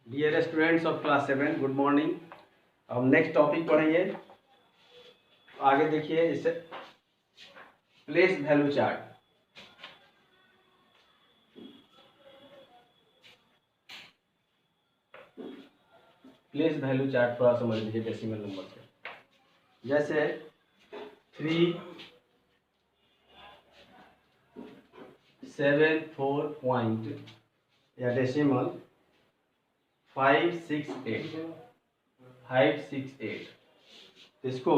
Dear students of class 7, good morning. हम next topic पढ़ेंगे। आगे देखिए, इसे place value chart. Place value chart थोड़ा समझ लीजिए डेसिमल नंबर से। जैसे 374 पॉइंट या डेसिमल 568 इसको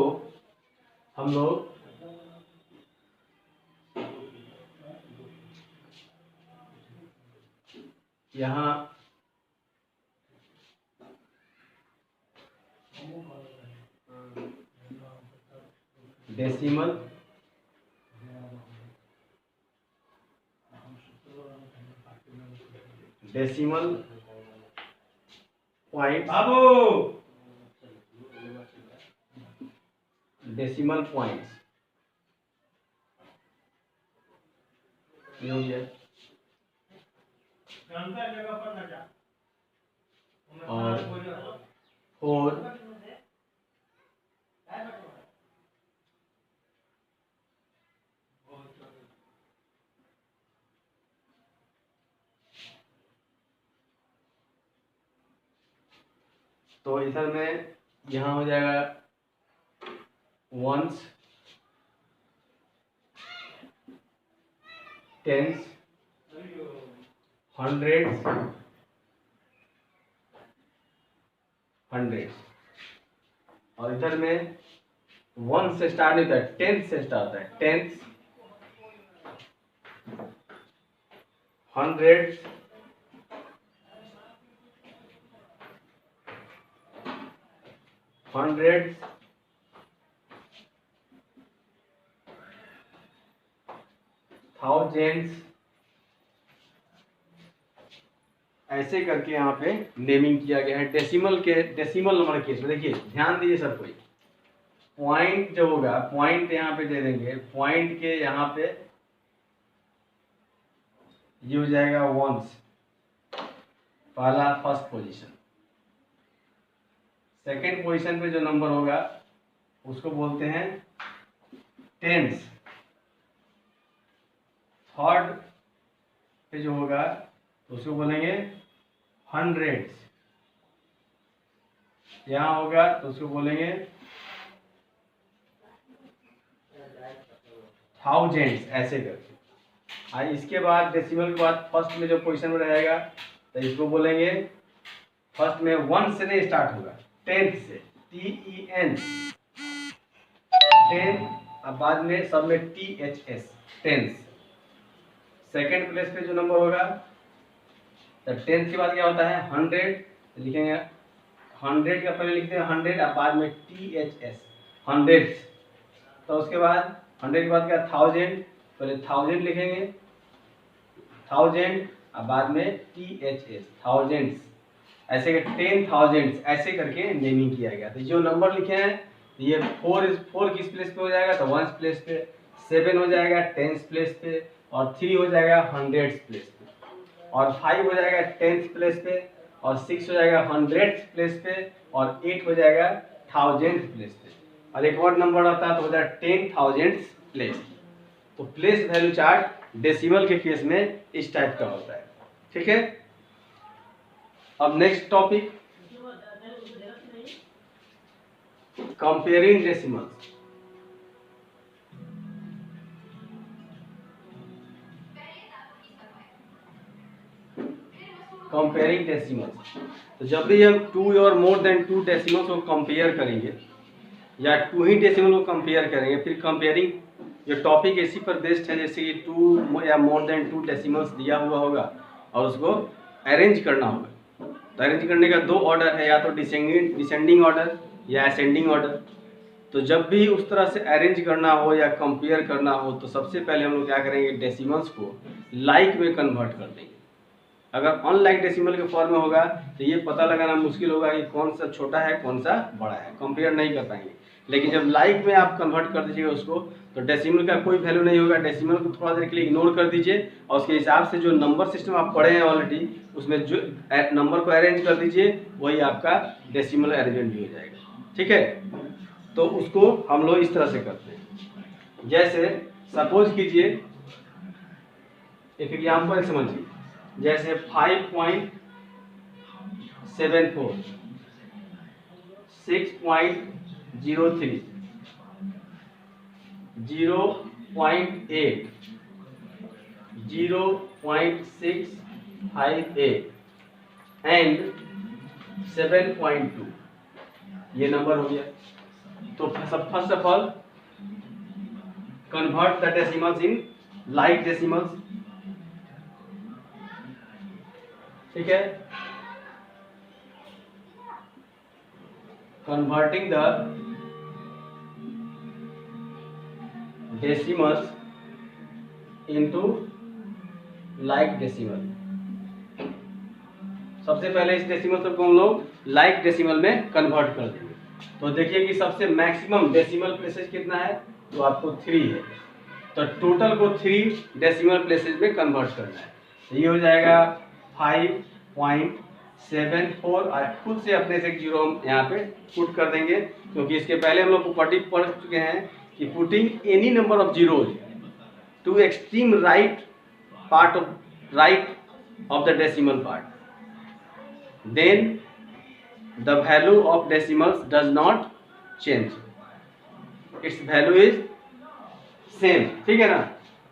हम लोग यहाँ डेसिमल पॉइंट डेसिमल पॉइंट्स ये हो गया। और 4 तो इधर में यहाँ हो जाएगा वंस, टेंस, हंड्रेड्स, और इधर में वन से स्टार्ट नहीं होता है, टेंथ से स्टार्ट होता है। टेंथ, हंड्रेड्स, थाउजेंड्स, ऐसे करके यहाँ पे नेमिंग किया गया है डेसिमल नंबर केस में। देखिए ध्यान दीजिए सब कोई, पॉइंट जो होगा, पॉइंट यहाँ पे दे देंगे, पॉइंट के यहाँ पे ये हो जाएगा वंस, पहला फर्स्ट पोजीशन। सेकंड पोजीशन पे जो नंबर होगा उसको बोलते हैं टेंस। थर्ड पे जो होगा उसको बोलेंगे हंड्रेड्स। यहाँ होगा तो उसको बोलेंगे थाउजेंड्स, ऐसे करके। इसके बाद डेसिमल के बाद फर्स्ट में जो पोजीशन में रहेगा तो इसको बोलेंगे, फर्स्ट में वन से नहीं स्टार्ट होगा, टेंथ से, TEN, टेन, अब बाद में सब में THS, टेंस। सेकेंड प्लेस पे जो नंबर होगा तो टेंथ के बाद क्या होता है 100, लिखेंगे 100 का पहले लिखते हैं 100, अब बाद में THS, हंड्रेड्स। तो उसके बाद 100 के बाद क्या 1000, पहले 1000 लिखेंगे, 1000, अब बाद में THS, थाउजेंड्स, ऐसे 10,000 ऐसे करके नेमिंग किया गया। तो जो नंबर लिखे हैं ये 4 किस प्लेस पे हो जाएगा तो वंस प्लेस पे, 7 हो जाएगा टेंस प्लेस पे, और 3 हो जाएगा हंड्रेड्स प्लेस पे, और 5 हो जाएगा टेंथ प्लेस पे, और 6 हो जाएगा हंड्रेड्स प्लेस पे, और 8 हो जाएगा थाउजेंड प्लेस पे, और एक और नंबर आता है तो हो जाएगा 10,000 प्लेस। तो प्लेस वैल्यू चार्ट डेसिमल के केस में इस टाइप का होता है। ठीक है, अब next topic, comparing decimals. Comparing decimals, तो जब भी हम 2 और मोर देन 2 डेसिमल्स को कंपेयर करेंगे या 2 ही डेसिमल को कंपेयर करेंगे, फिर कंपेयरिंग जो टॉपिक इसी पर बेस्ड है, जैसे कि 2 या मोर देन 2 डेसिमल्स दिया हुआ होगा और उसको अरेंज करना होगा। तो अरेंज करने का 2 ऑर्डर है, या तो डिसेंडिंग ऑर्डर या असेंडिंग ऑर्डर। तो जब भी उस तरह से अरेंज करना हो या कंपेयर करना हो तो सबसे पहले हम लोग क्या करेंगे, डेसिमल्स को लाइक में कन्वर्ट कर देंगे। अगर अनलाइक डेसिमल के फॉर्म में होगा तो ये पता लगाना मुश्किल होगा कि कौन सा छोटा है कौन सा बड़ा है, कंपेयर नहीं कर पाएंगे। लेकिन जब लाइक में आप कन्वर्ट कर दीजिएगा उसको, तो डेसिमल का कोई वैल्यू नहीं होगा। डेसिमल को थोड़ा देर के लिए इग्नोर कर दीजिए और उसके हिसाब से जो नंबर सिस्टम आप पढ़े हैं ऑलरेडी, उसमें जो नंबर को अरेंज कर दीजिए, वही आपका डेसिमल अरेंजमेंट भी हो जाएगा। ठीक है, तो उसको हम लोग इस तरह से करते हैं। जैसे सपोज कीजिए, एक एग्जाम्पल समझिए, जैसे 5.74, 6.03, 0.8, 0.658 एंड 7.2, ये नंबर हो गया। तो first of all convert the decimals in like decimals. ठीक है, converting the decimals into like decimal। सबसे पहले इस डेसिमल को हम लोग लाइक डेसिमल में कन्वर्ट कर देंगे। तो देखिए कि सबसे मैक्सिमम डेसिमल प्लेसेस कितना है, तो आपको 3 है। तो टोटल को 3 डेसिमल प्लेसेस में कन्वर्ट करना है। तो ये हो जाएगा 5.74। और खुद से अपने से जीरो हम यहाँ पे पुट कर देंगे, क्योंकि इसके पहले हम लोग प्रॉपर्टी पढ़ चुके हैं कि putting any number of zeros to extreme right part of right of the decimal part, then the value of decimals does not change, its value is same. ठीक है ना।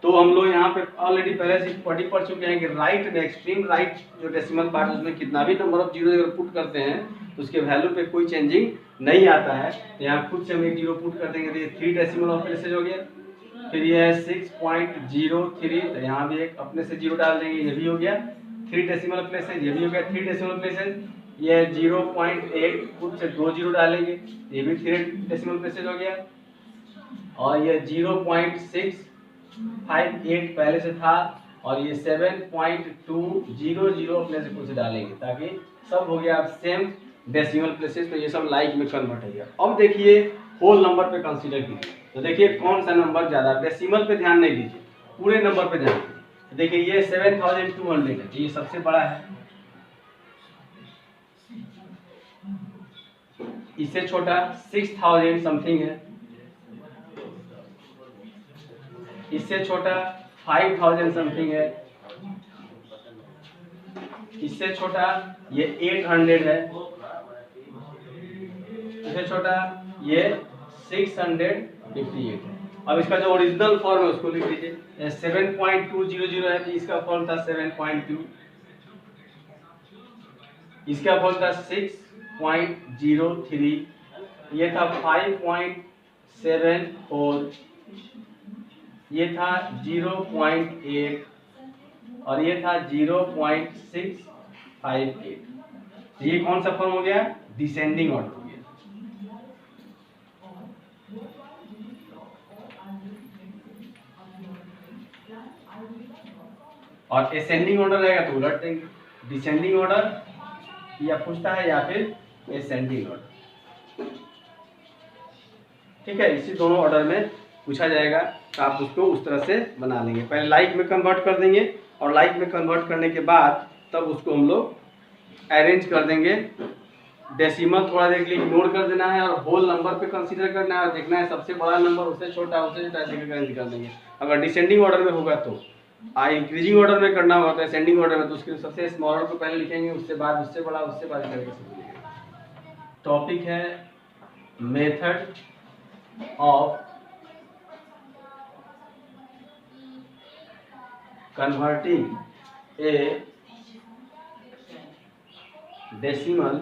तो हम लोग यहाँ पे ऑलरेडी पहले से पढ़ चुके हैं कि राइट में एक्सट्रीम राइट जो डेसिमल पार्ट है उसमें कितना भी नंबर ऑफ जीरो अगर पुट करते हैं तो उसके वैल्यू पे कोई चेंजिंग नहीं आता है। तो यहाँ खुद से हम एक जीरो पुट कर देंगे, तो ये 3 डेसिमल ऑफ प्लेसेज हो गया। फिर ये है 6.03, तो यहाँ भी एक अपने से जीरो डाल देंगे, ये भी हो गया 3 डेसिमल प्लेसेज, ये भी हो गया 3 डेसिमल प्लेसेज। ये 0.8, खुद से 2 जीरो डालेंगे, ये भी 3 डेसिमल प्लेसेज हो गया। और ये 0.658 पहले से था, और ये 7.200 अपने से कुछ डालेंगे, ताकि सब हो गया सेम डेसिमल प्लेसेस। तो ये सब लाइक में कन्वर्ट हो गया। अब देखिए होल नंबर पे कंसीडर कीजिए, तो देखिए कौन सा नंबर ज़्यादा, डेसिमल पे ध्यान नहीं दीजिए, पूरे नंबर पे ध्यान दीजिए। तो देखिए ये 7200 है, ये सबसे बड़ा है। इससे छोटा 6000 समथिंग है, इससे छोटा 5000 समथिंग है, इससे छोटा ये 800 है, इससे छोटा ये 658 है। अब इसका जो ओरिजिनल फॉर्म है उसको लिख लीजिए। 7.200 है, तो इसका फॉर्म था 7.2, इसका फॉर्म था 6.03, ये था 5.74, ये था 0.8 और ये था 0.658। ये कौन सा फॉर्म हो गया, डिसेंडिंग ऑर्डर हो गया। और असेंडिंग ऑर्डर रहेगा तो उलट देंगे, डिसेंडिंग ऑर्डर या पूछता है या फिर असेंडिंग ऑर्डर। ठीक है, इसी दोनों ऑर्डर में पूछा जाएगा, तो आप उसको उस तरह से बना लेंगे। पहले लाइक में कन्वर्ट कर देंगे, और लाइक में कन्वर्ट करने के बाद तब उसको हम लोग अरेंज कर देंगे। डेसिमल थोड़ा देर के लिए इग्नोर कर देना है और होल नंबर पे कंसीडर करना है, और देखना है सबसे बड़ा नंबर उससे छोटा ऐसे अरेंज कर देंगे। अगर डिसेंडिंग ऑर्डर में होगा तो इंक्रीजिंग ऑर्डर में करना होगा, तो असेंडिंग ऑर्डर में तो उसके सबसे स्मॉलर को पहले लिखेंगे, उससे बाद उससे बड़ा, उससे बाद करके टॉपिक है method of converting a decimal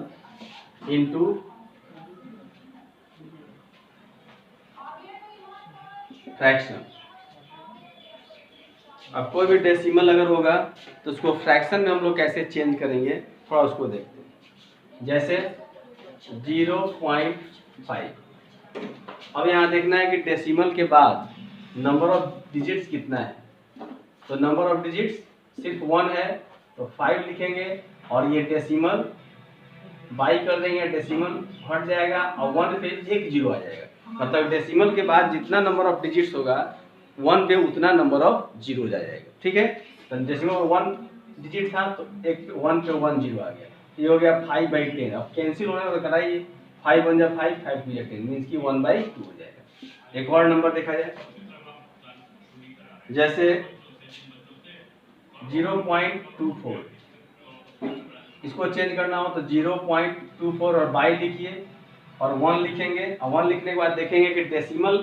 into fraction. अब कोई भी डेसिमल अगर होगा तो उसको फ्रैक्शन में हम लोग कैसे चेंज करेंगे, थोड़ा उसको देखते हैं। जैसे 0.5, अब यहाँ देखना है कि डेसिमल के बाद नंबर ऑफ डिजिट्स कितना है। तो नंबर ऑफ डिजिट्स सिर्फ 1 है, तो 5 लिखेंगे, और ये डेसिमल बाई कर देंगे, डेसिमल हट जाएगा और 1 पे एक जीरो आ जाएगा। मतलब डेसिमल के बाद जितना नंबर ऑफ डिजिट्स होगा 1 पे उतना नंबर ऑफ जीरो आ जाएगा। ठीक है, तो डेसिमल 1 डिजिट था तो एक 1 पे 1 जीरो आ गया, ये हो गया 5/10। अब कैंसिल होने को कराइए, 5 1 जा 5, 5 2 जा 10, मीन्स की 1/2 हो जाएगा। एक और नंबर देखा जाए, जैसे 0.24, इसको चेंज करना हो तो 0.24 और बाई लिखिए और 1 लिखेंगे, और 1 लिखने के बाद देखेंगे कि डेसिमल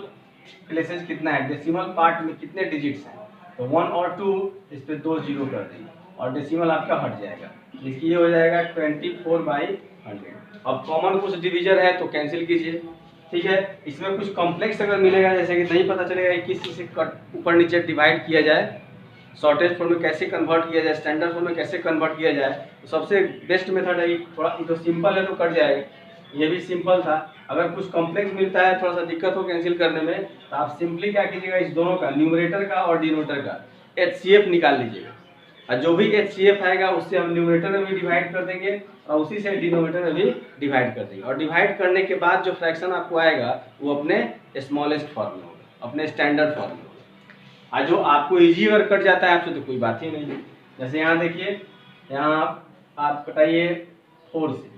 प्लेसेस कितना है, डेसिमल पार्ट में कितने डिजिट्स हैं, तो 1 और 2 इस पे 2 जीरो कर देंगे और डेसिमल आपका हट जाएगा, इसकी ये हो जाएगा 24/100। अब कॉमन कुछ डिविजन है तो कैंसिल कीजिए। ठीक है, इसमें कुछ कॉम्प्लेक्स अगर मिलेगा, जैसे कि नहीं पता चलेगा कि किस चीज़ से कट ऊपर नीचे डिवाइड किया जाए, शॉर्टेज फॉर्म में कैसे कन्वर्ट किया जाए, स्टैंडर्ड फॉर्म में कैसे कन्वर्ट किया जाए, तो सबसे बेस्ट मेथड है थोड़ा, तो सिंपल है तो कट जाएगा, ये भी सिंपल था। अगर कुछ कॉम्प्लेक्स मिलता है, थोड़ा सा दिक्कत हो कैंसिल करने में, तो आप सिंपली क्या कीजिएगा, इस दोनों का न्यूमरेटर का और डिनोमिनेटर का HCF निकाल लीजिएगा, और जो भी HCF आएगा उससे हम न्यूमरेटर में भी डिवाइड कर देंगे और उसी से डिनोमिनेटर में भी डिवाइड कर देंगे, और डिवाइड करने के बाद जो फ्रैक्शन आपको आएगा वो अपने स्मॉलेस्ट फॉर्म में होगा, अपने स्टैंडर्ड फॉर्म में होगा। और जो आपको इजी अगर कट जाता है आपसे तो कोई बात ही नहीं है। जैसे यहाँ देखिए, यहाँ आप कटाइए 4 से,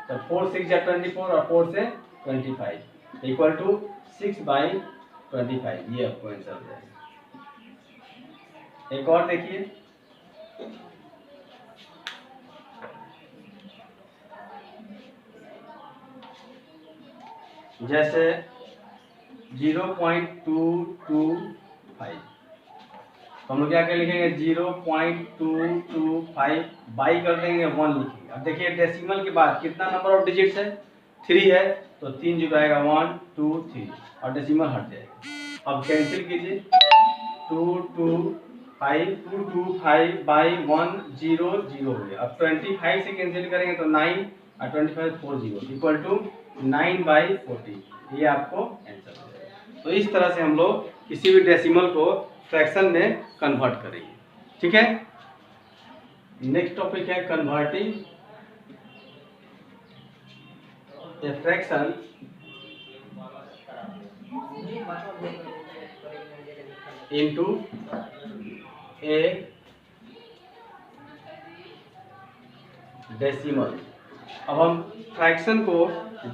तो 4 6 या 24 और 4 से 25 इक्वल टू 6/25, ये आपको आंसर हो जाएगा। एक और देखिए, जैसे 0.225, तो हम लोग क्या क्या लिखेंगे, 0.225 बाई कर देंगे 1 लिखेंगे। अब देखिए डेसिमल के बाद कितना नंबर ऑफ डिजिट्स है, 3 है, तो 3 जीरो आएगा, 1 2 3 और डेसिमल हट जाएगा। अब कैंसिल कीजिए, 225 बाई 1 0 0 हो गया। अब 25 से कैंसिल करेंगे तो 9 और 25 40 इक्वल टू 9/40, ये आपको आंसर हो जाएगा। तो इस तरह से हम लोग किसी भी डेसिमल को फ्रैक्शन में कन्वर्ट करेंगे। ठीक है, नेक्स्ट टॉपिक है converting a fraction into A decimal. अब हम फ्रैक्शन को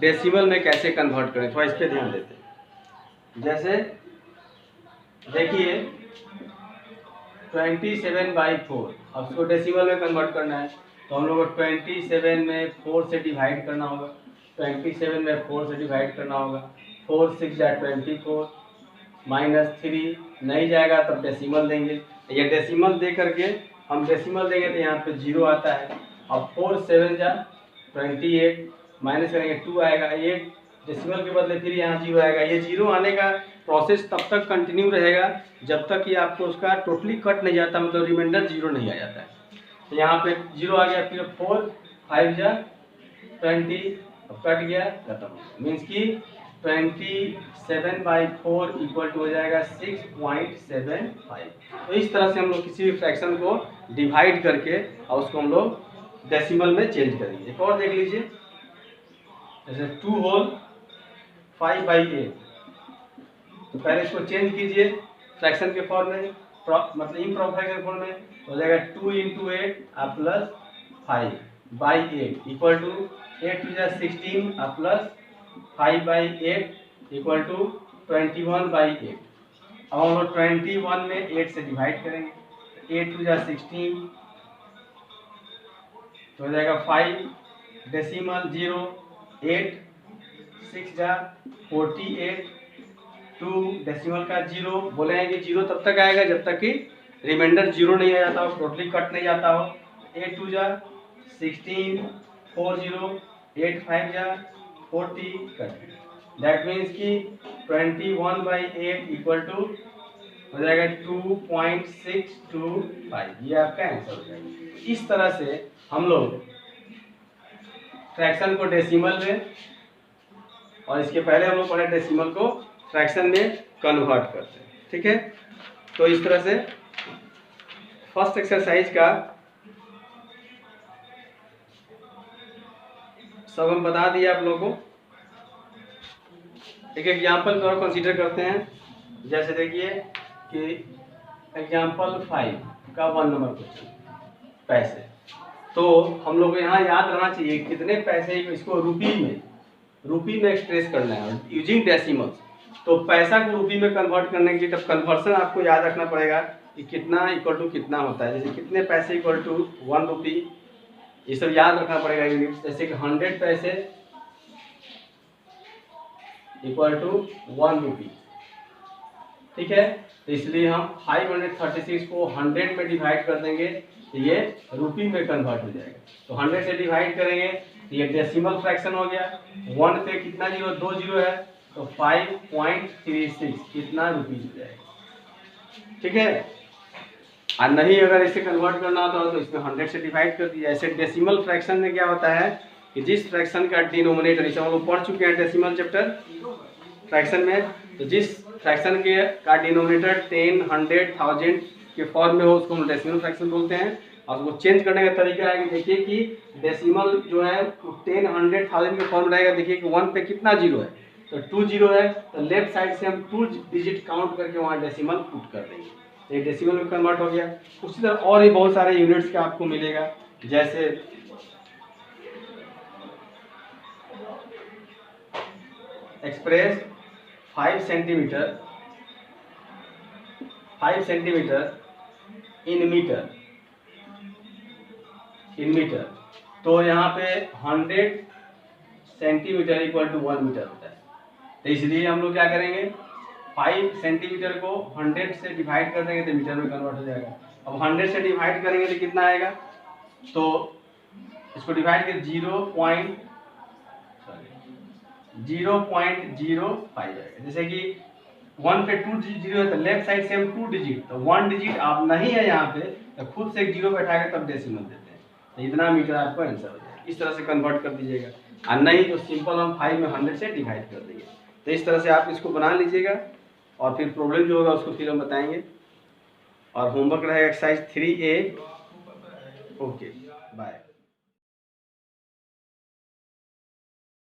डेसिमल में कैसे कन्वर्ट करें, थोड़ा इस पे ध्यान देते हैं। जैसे देखिए 27/4, अब उसको डेसिमल में कन्वर्ट करना है, तो हम लोग को 27 में 4 से डिवाइड करना होगा, 27 में 4 से डिवाइड करना होगा, 4 6 या 24 -3 नहीं जाएगा तब डेसिमल देंगे, या डेसिमल दे करके हम डेसिमल देंगे तो यहाँ पे 0 आता है। अब 4 7 जा 28 माइनस करेंगे 2 आएगा, 8 डेसिमल के बदले फिर यहाँ 0 आएगा। ये 0 आने का प्रोसेस तब तक कंटिन्यू रहेगा जब तक कि आपको उसका टोटली कट नहीं जाता, मतलब रिमाइंडर 0 नहीं आ जाता है। तो यहाँ पे 0 आ गया, फिर 4 5 जा 20 कट गया, खत्म। मीन्स की 27/4 इक्वल टू हो जाएगा 6.75। तो इस तरह से हम लोग किसी भी फ्रैक्शन को डिवाइड करके और उसको हम लोग डेसिमल में चेंज करेंगे। एक और देख लीजिए, जैसे 2 होल 5/8, तो पहले इसको चेंज कीजिए फ्रैक्शन के फॉर्म में, मतलब इम्प्रॉपर फ्रैक्शन फॉर्म में, हो जाएगा 2 × 8 plus 5/8 equal to 8 2 16 plus 5/8 equal to 21/8। अब हम लोग 21 में 8 से डिवाइड करेंगे, 8 2 16 तो हो जाएगा 5 डेसिमल 0 8 6 48 2 डेसिमल का 0 बोले हैं कि 0 तब तक आएगा जब तक कि रिमाइंडर 0 नहीं आ जाता हो, टोटली कट नहीं जाता हो। 8 2 16 4 0 8 5 40 कट, दैट मीन्स कि 21/8 इक्वल टू हो जाएगा 2.625, ये आपका आंसर हो जाएगा। इस तरह से हम लोग फ्रैक्शन को डेसिमल में, और इसके पहले हम लोग पढ़े डेसिमल को फ्रैक्शन में कन्वर्ट करते हैं। ठीक है, तो इस तरह से फर्स्ट एक्सरसाइज का सब हम बता दिए आप लोगों को। एक एग्जाम्पल को और कंसीडर करते हैं। जैसे देखिए कि एग्जाम्पल 5 का 1 नंबर क्वेश्चन, पैसे। तो हम लोग को यहाँ याद रहना चाहिए कितने पैसे, इसको रुपी में एक्सप्रेस करना है यूजिंग डेसिमल्स। तो पैसा को रुपी में कन्वर्ट करने के लिए तब कन्वर्सन आपको याद रखना पड़ेगा कि कितना इक्वल टू कितना होता है। जैसे कितने पैसे इक्वल टू 1 रुपी, ये सब याद रखना पड़ेगा यूनिट। जैसे कि 100 पैसे इक्वल टू 1 रुपी, ठीक है। तो इसलिए हम 536 को 100 में डिवाइड कर देंगे तो ये रुपी में कन्वर्ट हो जाएगा। तो 100 से डिवाइड करेंगे तो ये डेसिमल फ्रैक्शन हो गया। 1 पे कितना जीरो, 2 जीरो है, तो 5.36 कितना रुपीज हो जाएगा, ठीक है। और नहीं अगर इसे कन्वर्ट करना होता है तो इसमें 100 से डिवाइड कर दिया। ऐसे डेसिमल फ्रैक्शन में क्या होता है कि जिस फ्रैक्शन का डिनोमिनेटर, इसे हम लोग पढ़ चुके हैं डेसिमल चैप्टर फ्रैक्शन में, तो जिस फ्रैक्शन के का डिनोमिनेटर 10, 100, 1000 के फॉर्म में हो उसको हम डेसिमल फ्रैक्शन बोलते हैं। और उसको चेंज करने का तरीका है कि देखिए कि डेसिमल जो है 10, 100, 1000 के फॉर्म रहेगा। देखिए कि 1 पे कितना जीरो है, तो 2 जीरो है, तो लेफ्ट साइड से हम 2 डिजिट काउंट करके वहाँ डेसिमल पुट कर देंगे, तो ये डेसिमल में कन्वर्ट हो गया। उसी तरह और भी बहुत सारे यूनिट्स का आपको मिलेगा। जैसे एक्सप्रेस 5 सेंटीमीटर इन मीटर, तो यहाँ पे 100 सेंटीमीटर इक्वल टू 1 मीटर होता है। तो इसलिए हम लोग क्या करेंगे, 5 सेंटीमीटर को 100 से डिवाइड कर देंगे तो मीटर में कन्वर्ट हो जाएगा। अब 100 से डिवाइड करेंगे तो कितना आएगा, तो इसको डिवाइड कर 0.05 आएगा। जैसे कि 1 पे 2 जीरो है तो लेफ्ट साइड से हम 2 डिजिट, तो 1 डिजिट आप नहीं है यहाँ पे तो खुद से एक जीरो बैठाएगा तब डेसिमल देते हैं, तो इतना मीटर आपको आंसर हो जाएगा। इस तरह से कन्वर्ट कर दीजिएगा, और नहीं तो सिंपल हम 5 में 100 से डिवाइड कर देंगे। तो इस तरह से आप इसको बना लीजिएगा और फिर प्रॉब्लम जो होगा उसको फिर हम बताएंगे। और होमवर्क रहेगा एक्सरसाइज 3A। Okay, bye.